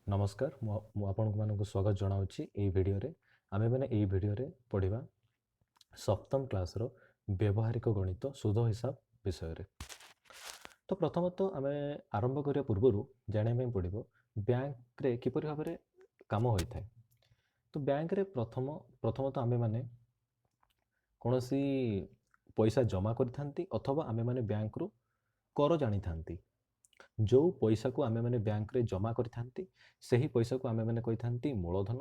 नमस्कार आपको स्वागत जनाऊँगी यही भिडियो आमे मैंने यही भिडियो पढ़ा सप्तम क्लास रो व्यवहारिक गणित सुध हिसाब विषय रे। तो प्रथमतः आमे आरंभ करिया पूर्व जाना पड़ो बैंक रे किपरि भाव में काम होता है। तो बैंक रे प्रथमतः आमे माने कौनसी पैसा जमा करि अथवा आमे माने बैंक रु कर जानी थांती। जो पैसा को आमे माने बैंक रे जमा करि सही पैसा को आमे माने कहि थांती मूलधन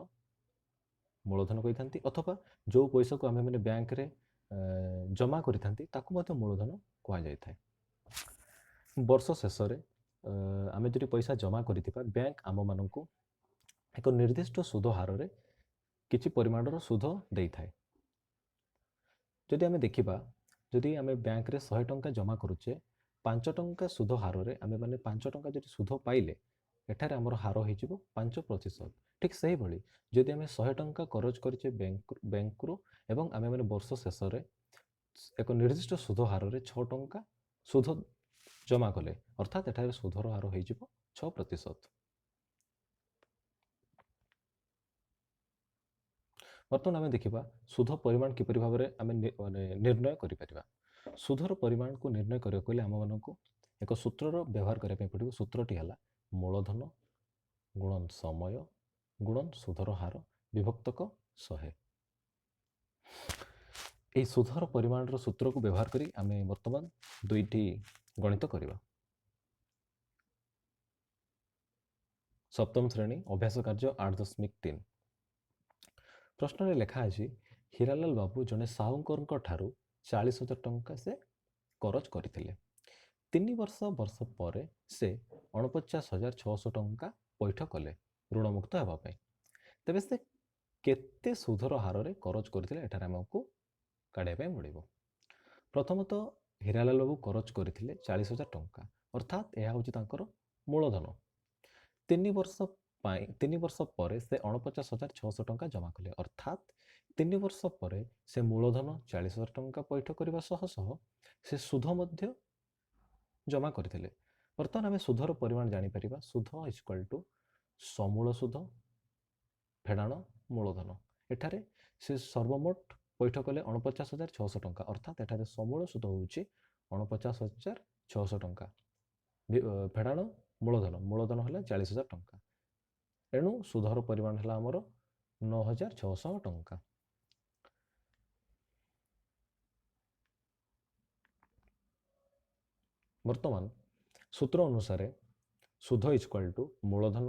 कहि थांती अथवा जो पैसा को आमे माने बैंक रे जमा करि थांती ताकू मते मूलधन कहा जाय थाए। वर्ष शेष रे आमे जदि पैसा जमा करिथिबा बैंक आम माननकु एक निर्दिष्ट सुध हार रे किछि परिमाणर सुध देई थाए। जदि आमे देखिबा जदि आमे बैंक रे 100 टंका जमा करूचे 5 टंका सुध हार रे आमे माने 5 टंका जदि सुध पाइले एठारे हमर हार होइजिबो 5%। ठीक सही भली जदि आमे 100 टंका करज करिचे बैंक रु एवं आमे माने वर्ष शेष रे एक निर्दिष्ट सुध हार रे 6 टंका सुध जमा कले अर्थात एठारे सुधर हार होइजिबो 6%। बर्तमान आमे देखिबा सुध परिमाण किपरि भाव में आमे निर्णय करि परिबा। सुधर परिमाण को निर्णय करिया कले आम माननकु एक सूत्रर व्यवहार करिया पय पड़िबो। सूत्रटी हला मूलधन गुणन समय गुणन सुधर हार विभक्तक 100। ए सुधर परिमाण सूत्र को व्यवहार करी आमे वर्तमान दुईटी गणित करिबा। सप्तम श्रेणी अभ्यास कार्य 8.3 प्रश्न रे लेखा अछि हीरालाल बाबू जने साहुंकर ठारू 40,000 टंका से करज करिथिले। 3 वर्ष पर से 49,600 टंका पैठ कले ऋणमुक्त हेबा पय। तेबे से केते सुधर हार रे करज करिथिले एठारे हमकु काढिया पय पड़िबो। प्रथमतः हीरालाल बाबू करज करिथिले 40,000 टंका अर्थात यह होची तांकर मूलधन। 3 वर्ष पर से 49,600 टंका जमा कले अर्थात 3 वर्ष पर से मूलधन 40,000 टंका पैठ करबा सह से सुध मध्य जमा करथिले। वर्तमान आमे सुधर परिमाण जानि परिबा। सुध इक्वल टू समूल सुध फेडाण मूलधन। एठारे से सर्वमोट पैठ कले 49,600 टंका अर्थात एठारे समूल सुध होउची 49,600 टंका फेडाण मूलधन हला 40,000 टंका एणु सुधर परिमाण हला हमर 9,600 टंका। वर्तमान सूत्र अनुसार सुध इक्वल टू मूलधन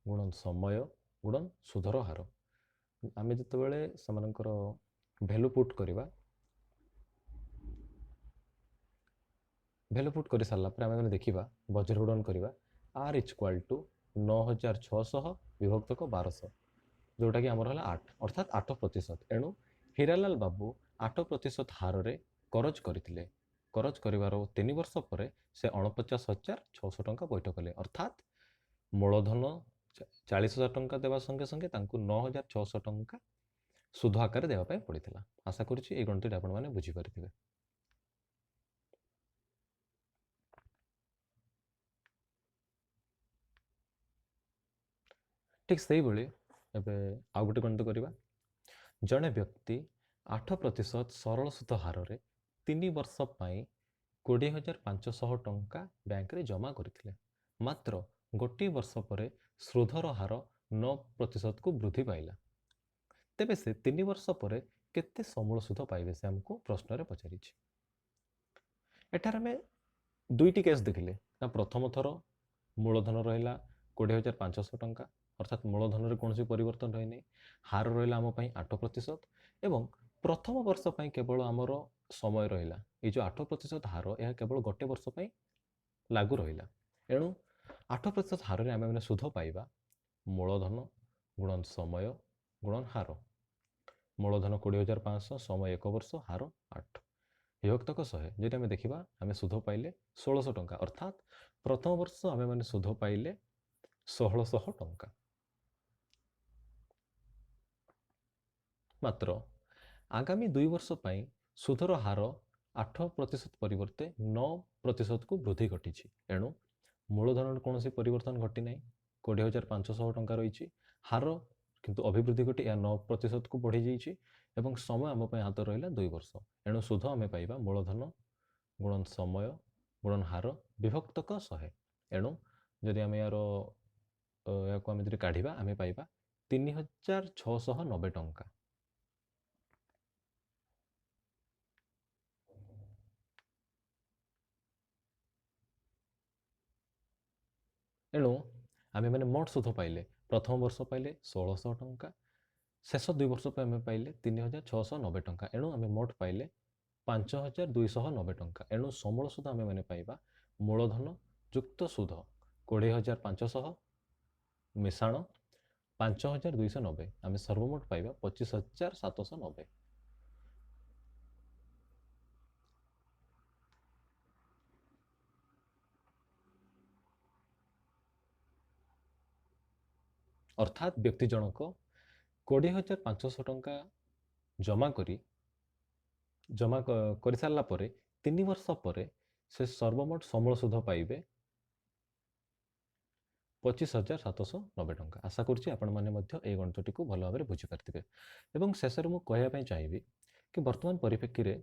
गुणन समय गुणन सुधर हार। आमे जते बेले समानकर वैल्यू पुट करिबा वैल्यू पुट करि सारला पर आमे देखिबा वज्र गुणन करिबा r इक्वल टू 9,600 विभक्तक 1200 जोटा कि हमर हला 8 अर्थात 8%। एणु हीरालाल बाबू 8% हार रे करज करिथिले। करज करिवारो 3 वर्ष पर से 49,600 टंका पैठ कले अर्थात मूलधन 40,000 टंका देवा संगे संगे तांकु 9,600 टंका सुध आकार देवा पय पड़िथिला। आशा करूची ए गणितटी आपण माने बुझी परिथिबे। ठीक सही भली एबे आ गोटे गणित करिबा। जने व्यक्ति 8% सरल सुध हार रे 3 वर्ष पई 20,500 टंका बैंक रे जमा करिथिले। मात्र गोटे वर्ष पर सुधर हार 9% को वृद्धि पाइला। तेबे से 3 वर्ष पर केते समूल सुध पाइबे से हमको प्रश्न रे पचारिछि। एठार में दुईटी केस देखिले ना प्रथम थर मूलधन रहिला 20,500 टंका अर्थात मूलधन रे कोनसी परिवर्तन रही नहीं। हार रहिला आम पई 8% एवं प्रथम वर्ष पई केवल आमर समय रहिला ए जो 8% हार यह केवल गोटे वर्ष पई लागू रहिला। एणु 8% हार रे आमे माने सुध पाइबा मूलधन गुणन समय गुणन हार। मूलधन 20,500 समय 1 वर्ष हार 8 विभक्तक 100। जदि आमे देखिबा आमे सुध पाइले 1600 टंका अर्थात प्रथम वर्ष आमे माने सुध पाइले 1600 टंका। मात्र आगामी 2 वर्ष पई सुधर हार 8% परिवर्ते 9% को वृद्धि घटी। एणु मूलधन कौन सी परिवर्तन घटी नहीं 20,500 ଟଙ୍କା ରହିଛି। ହାର କିନ୍ତୁ ଅଭିବୃଦ୍ଧି ଘଟି ଏହା 9%କୁ ବଢ଼ିଯାଇଛି ଏବଂ ସମୟ ଆମ ପାଇଁ ହାତ ରହିଲା 2 ବର୍ଷ। ଏଣୁ ସୁଧ ଆମେ ପାଇବା ମୂଳଧନ ଗୁଣନ ସମୟ ଗୁଣନ ହାର ବିଭକ୍ତକ 100। ଏଣୁ ଯଦି ଆମେ ଏହାକୁ ଆମେ ଯଦି କାଢ଼ିବା ଆମେ ପାଇବା 3,690 ଟଙ୍କା। ଏଣୁ ଆମେମାନେ ମୋଟ ସୁଧ ପାଇଲେ ପ୍ରଥମ ବର୍ଷ ପାଇଲେ 1,600 ଟଙ୍କା, ଶେଷ 2 ବର୍ଷ ପାଇଁ ଆମେ ପାଇଲେ 3,690 ଟଙ୍କା। ଏଣୁ ଆମେ ମୋଟ ପାଇଲେ 5,290 ଟଙ୍କା। ଏଣୁ ସମୂଳ ସୁଧ ଆମେମାନେ ପାଇବା ମୂଳଧନ ଯୁକ୍ତ ସୁଧ 20,500 ମିଶାଣ 5,290। ଆମେ ସର୍ବମୋଟ ପାଇବା 25,790। ଅର୍ଥାତ୍ ବ୍ୟକ୍ତି ଜଣକ 20,500 ଟଙ୍କା ଜମା କରିସାରିଲା ପରେ 3 ବର୍ଷ ପରେ ସେ ସର୍ବମୋଟ ସମୂଳ ସୁଧ ପାଇବେ 25,790 ଟଙ୍କା। ଆଶା କରୁଛି ଆପଣମାନେ ମଧ୍ୟ ଏହି ଗଣିତଟିକୁ ଭଲ ଭାବରେ ବୁଝିପାରିଥିବେ। ଏବଂ ଶେଷରେ ମୁଁ କହିବା ପାଇଁ ଚାହିଁବି କି ବର୍ତ୍ତମାନ ପରିପ୍ରେକ୍ଷୀରେ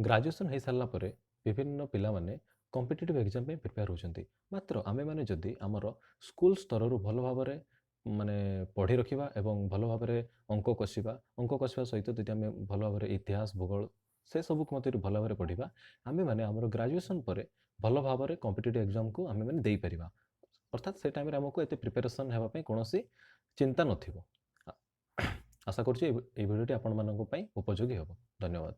ଗ୍ରାଜୁଏସନ୍ ହେଇସାରିଲା ପରେ ବିଭିନ୍ନ ପିଲାମାନେ କମ୍ପିଟିଟିଭ୍ ଏକ୍ଜାମ୍ ପାଇଁ ପ୍ରିପେୟାର ହେଉଛନ୍ତି। ମାତ୍ର ଆମେମାନେ ଯଦି ଆମର ସ୍କୁଲ ସ୍ତରରୁ ଭଲ ଭାବରେ ପଢ଼ି ରଖିବା ଏବଂ ଭଲ ଭାବରେ ଅଙ୍କ କଷିବା ସହିତ ଯଦି ଆମେ ଭଲ ଭାବରେ ଇତିହାସ ଭୂଗୋଳ ସେସବୁକୁ ମଧ୍ୟ ଭଲ ଭାବରେ ପଢ଼ିବା, ଆମେମାନେ ଆମର ଗ୍ରାଜୁଏସନ୍ ପରେ ଭଲ ଭାବରେ କମ୍ପିଟିଟିଭ୍ ଏକ୍ଜାମ୍କୁ ଆମେମାନେ ଦେଇପାରିବା। ଅର୍ଥାତ୍ ସେ ଟାଇମ୍ରେ ଆମକୁ ଏତେ ପ୍ରିପାରେସନ୍ ହେବା ପାଇଁ କୌଣସି ଚିନ୍ତା ନଥିବ। ଆଶା କରୁଛି ଏହି ଭିଡ଼ିଓଟି ଆପଣମାନଙ୍କ ପାଇଁ ଉପଯୋଗୀ ହେବ। ଧନ୍ୟବାଦ।